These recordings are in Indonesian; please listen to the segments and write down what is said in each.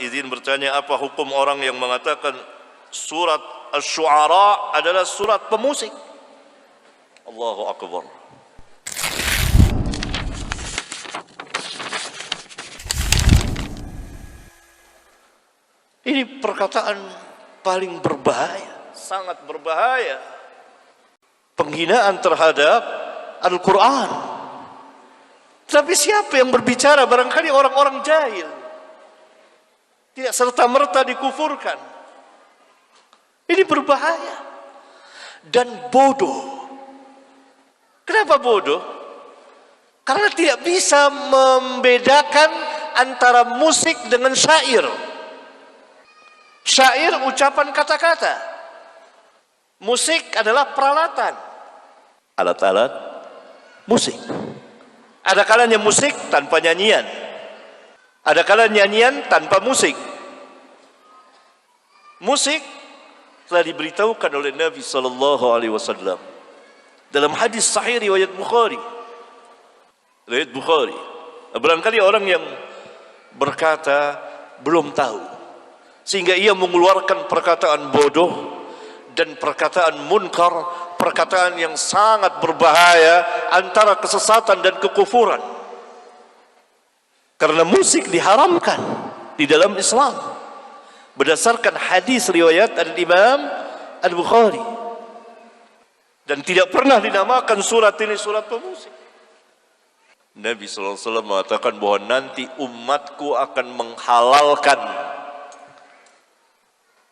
izin bertanya, apa hukum orang yang mengatakan surat Asy-Syu'ara adalah surat pemusik? Allahu Akbar. Ini perkataan paling berbahaya, sangat berbahaya. Penghinaan terhadap Al-Quran. Tapi siapa yang berbicara? Barangkali orang-orang jahil. Tidak serta-merta dikufurkan. Ini berbahaya. Dan bodoh. Kenapa bodoh? Karena tidak bisa membedakan antara musik dengan syair. Syair ucapan kata-kata. Musik adalah peralatan. Alat-alat musik. Ada kalanya musik tanpa nyanyian. Ada kalanya nyanyian tanpa musik. Musik telah diberitahukan oleh Nabi SAW dalam hadis sahih riwayat Bukhari. Riwayat Bukhari. Barangkali orang yang berkata belum tahu, sehingga ia mengeluarkan perkataan bodoh dan perkataan munkar, perkataan yang sangat berbahaya antara kesesatan dan kekufuran. Karena musik diharamkan di dalam Islam berdasarkan hadis riwayat Al-Imam Al-Bukhari, dan tidak pernah dinamakan surat ini surat pemusik. Nabi SAW mengatakan bahwa nanti umatku akan menghalalkan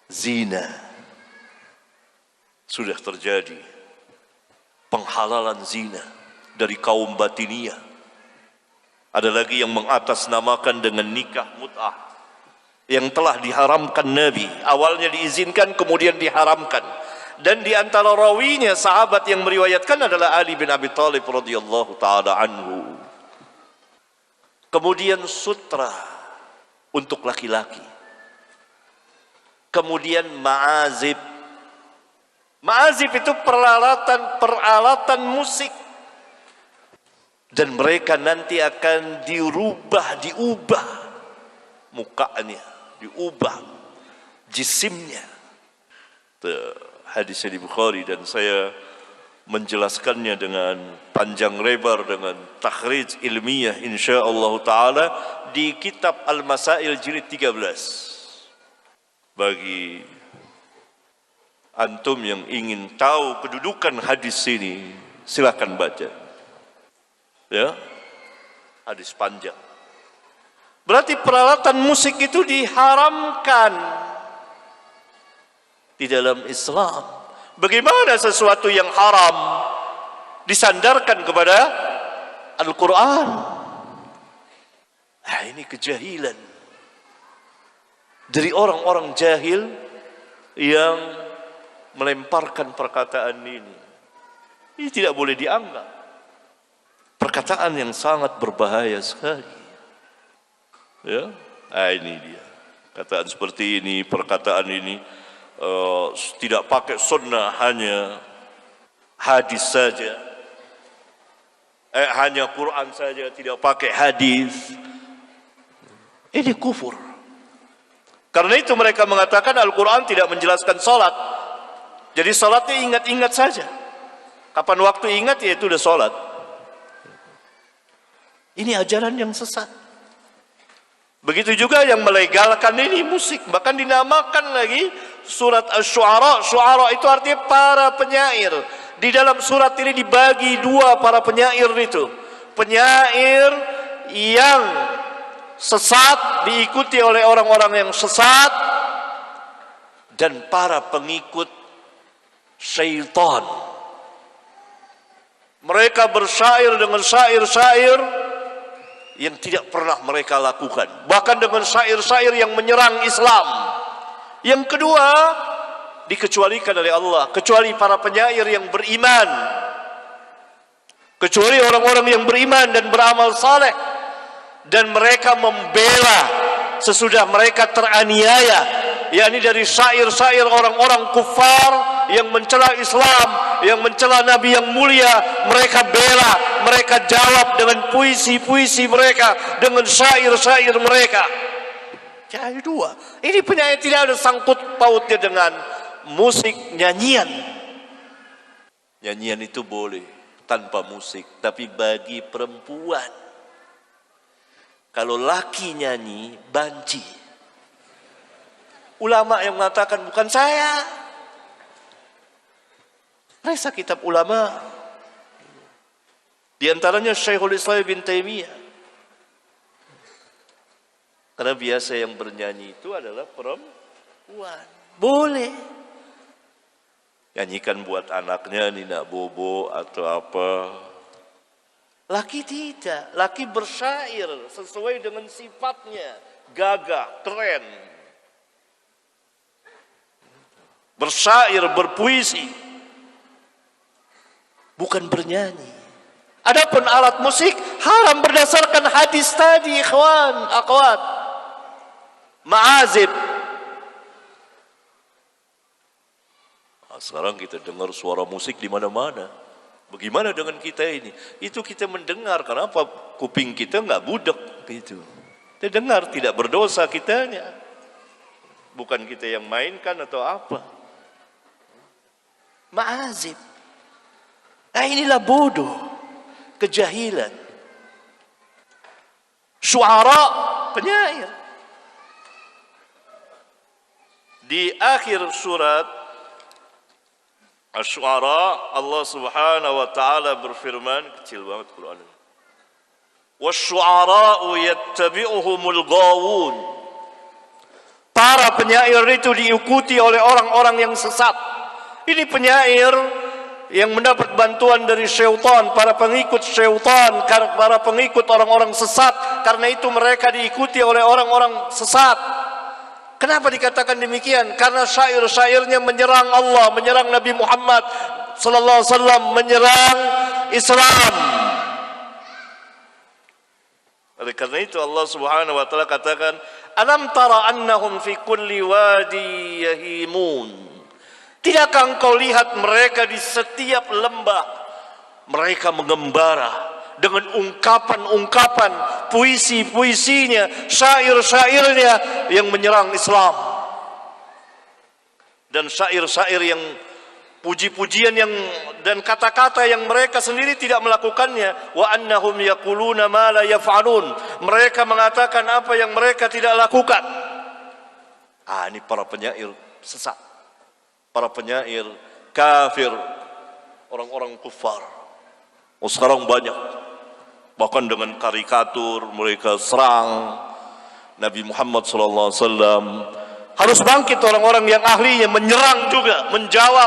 zina. Sudah terjadi penghalalan zina dari kaum Batiniyah. Ada lagi yang mengatasnamakan dengan nikah mut'ah yang telah diharamkan Nabi. Awalnya diizinkan, kemudian diharamkan. Dan di antara rawinya sahabat yang meriwayatkan adalah Ali bin Abi Thalib radhiyallahu taala anhu. Kemudian sutra untuk laki-laki. Kemudian ma'azib. Ma'azib itu peralatan musik. Dan mereka nanti akan diubah mukanya, diubah jisimnya. Hadisnya di Bukhari, dan saya menjelaskannya dengan panjang lebar dengan takhrij ilmiah insyaallah taala di kitab Al-Masail jilid 13. Bagi antum yang ingin tahu kedudukan hadis ini, silakan baca. Ya, hadis panjang. Berarti peralatan musik itu diharamkan di dalam Islam. Bagaimana sesuatu yang haram disandarkan kepada Al-Quran? Nah, ini kejahilan dari orang-orang jahil yang melemparkan perkataan ini. Ini tidak boleh dianggap. Perkataan yang sangat berbahaya sekali. Ya, nah ini dia. Perkataan seperti ini, perkataan ini tidak pakai sunnah, hanya hadis saja. Hanya Quran saja, tidak pakai hadis. Ini kufur. Karena itu mereka mengatakan Al-Quran tidak menjelaskan salat. Jadi salatnya ingat-ingat saja. Kapan waktu ingat, ya itu udah salat. Ini ajaran yang sesat. Begitu juga yang melegalkan ini musik, bahkan dinamakan lagi surat Asy-Syu'ara. Syu'ara itu artinya para penyair. Di dalam surat ini dibagi dua para penyair itu. Penyair yang sesat diikuti oleh orang-orang yang sesat, dan para pengikut syaitan. Mereka bersyair dengan syair-syair yang tidak pernah mereka lakukan, bahkan dengan syair-syair yang menyerang Islam. Yang kedua, dikecualikan oleh Allah, kecuali para penyair yang beriman, kecuali orang-orang yang beriman dan beramal saleh, dan mereka membela sesudah mereka teraniaya, yakni dari syair-syair orang-orang kufar yang mencela Islam, yang mencela Nabi yang mulia. Mereka bela, mereka jawab dengan puisi-puisi mereka, dengan syair-syair mereka. Cari dua. Ini penyair tidak ada sangkut pautnya dengan musik, nyanyian. Nyanyian itu boleh tanpa musik, tapi bagi perempuan. Kalau laki nyanyi, banci. Ulama yang mengatakan bukan saya. Periksa kitab ulama. Di antaranya Syekhul Islam bin Taimiyah. Karena biasa yang bernyanyi itu adalah perempuan. Boleh. Nyanyikan buat anaknya Nina Bobo atau apa. Laki tidak. Laki bersyair sesuai dengan sifatnya. Gagah, keren. Bersyair, berpuisi. Bukan bernyanyi. Adapun alat musik haram berdasarkan hadis tadi, ikhwan, akhwat. Ma'azib. Sekarang kita dengar suara musik di mana-mana. Bagaimana dengan kita ini? Itu kita mendengar. Kenapa kuping kita nggak budek gitu? Kita dengar, tidak berdosa kitanya. Bukan kita yang mainkan atau apa. Ma'azib. Nah inilah bodoh, kejahilan. Syuara, penyair. Di akhir surat Asy-Syu'ara Allah Subhanahu wa taala berfirman, kecil banget Quran. Wasy-syu'ara'u yattabi'uhumul ghawun. Para penyair itu diikuti oleh orang-orang yang sesat. Ini penyair yang mendapat bantuan dari syaitan, para pengikut syaitan, para pengikut orang-orang sesat. Karena itu mereka diikuti oleh orang-orang sesat. Kenapa dikatakan demikian? Karena syair-syairnya menyerang Allah, menyerang Nabi Muhammad sallallahu alaihi wasallam, menyerang Islam. Oleh karena itu Allah Subhanahu wa taala katakan, "Alam tara annahum fi kulli wadi yahimun." Tidakkah engkau lihat mereka di setiap lembah mereka mengembara dengan ungkapan-ungkapan, puisi-puisinya, syair-syairnya yang menyerang Islam. Dan syair-syair yang puji-pujian yang dan kata-kata yang mereka sendiri tidak melakukannya. Wa annahum yaquluna ma la yaf'alun. Mereka mengatakan apa yang mereka tidak lakukan. Ini para penyair sesat. Para penyair kafir, orang-orang kufar. Sekarang banyak. Bahkan dengan karikatur mereka serang Nabi Muhammad SAW. Harus bangkit orang-orang yang ahlinya menyerang juga, menjawab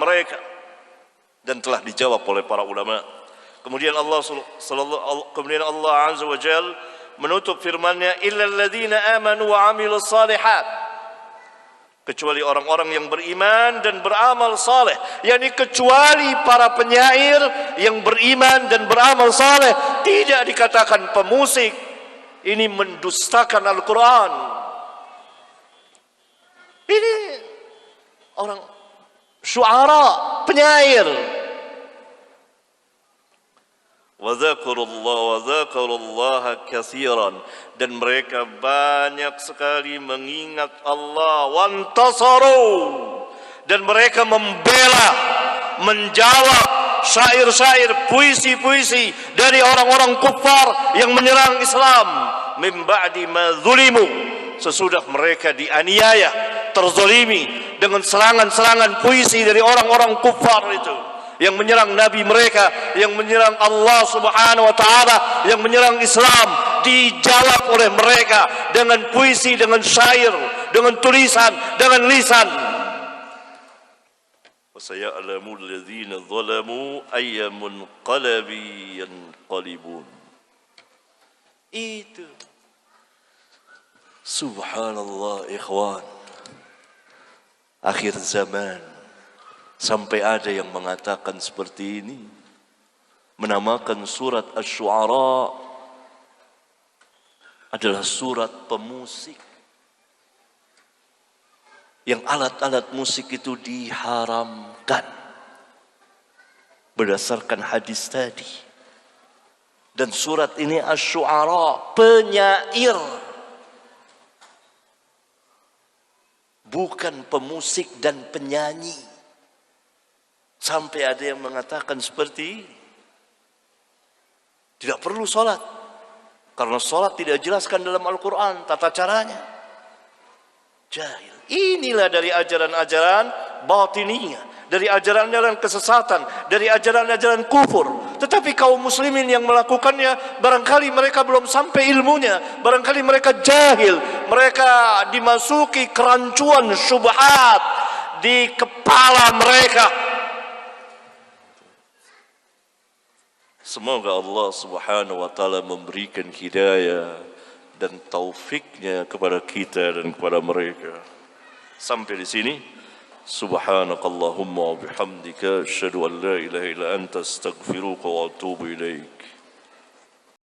mereka. Dan telah dijawab oleh para ulama. Kemudian Allah Azza wa Jalla menutup firman-Nya, illal ladzina amanu wa 'amilus shalihat. Kecuali orang-orang yang beriman dan beramal saleh, yakni kecuali para penyair yang beriman dan beramal saleh. Tidak dikatakan pemusik. Ini mendustakan Al-Quran. Ini orang syuara, penyair. Wa dzakarullaha katsiran, dan mereka banyak sekali mengingat Allah. Wantasaru, dan mereka membela, menjawab syair-syair, puisi-puisi dari orang-orang kufar yang menyerang Islam. Min ba'di ma zulimu, sesudah mereka dianiaya, terzalimi dengan serangan-serangan puisi dari orang-orang kufar itu yang menyerang Nabi mereka, yang menyerang Allah Subhanahu wa taala, yang menyerang Islam, dijawab oleh mereka dengan puisi, dengan syair, dengan tulisan, dengan lisan. Wasaya'lamul ladzina zalamu ayyamun qalabi yanqalibun. Itu subhanallah ikhwan. Akhir zaman. Sampai ada yang mengatakan seperti ini, menamakan surat Asy-Syu'ara adalah surat pemusik, yang alat-alat musik itu diharamkan berdasarkan hadis tadi. Dan surat ini Asy-Syu'ara, penyair. bukan pemusik dan penyanyi. Sampai ada yang mengatakan seperti ini. Tidak perlu sholat, karena sholat tidak dijelaskan dalam Al-Quran tata caranya. Jahil. Inilah dari ajaran-ajaran batiniyah, dari ajaran-ajaran kesesatan, dari ajaran-ajaran kufur. Tetapi kaum muslimin yang melakukannya, barangkali mereka belum sampai ilmunya, barangkali mereka jahil, mereka dimasuki kerancuan syubhat di kepala mereka. Semoga Allah Subhanahu wa taala memberikan hidayah dan taufiknya kepada kita dan kepada mereka. Sampai di sini. Subhanakallahumma wa bihamdika asyhadu an la ilaha illa anta astaghfiruka wa atubu ilaik.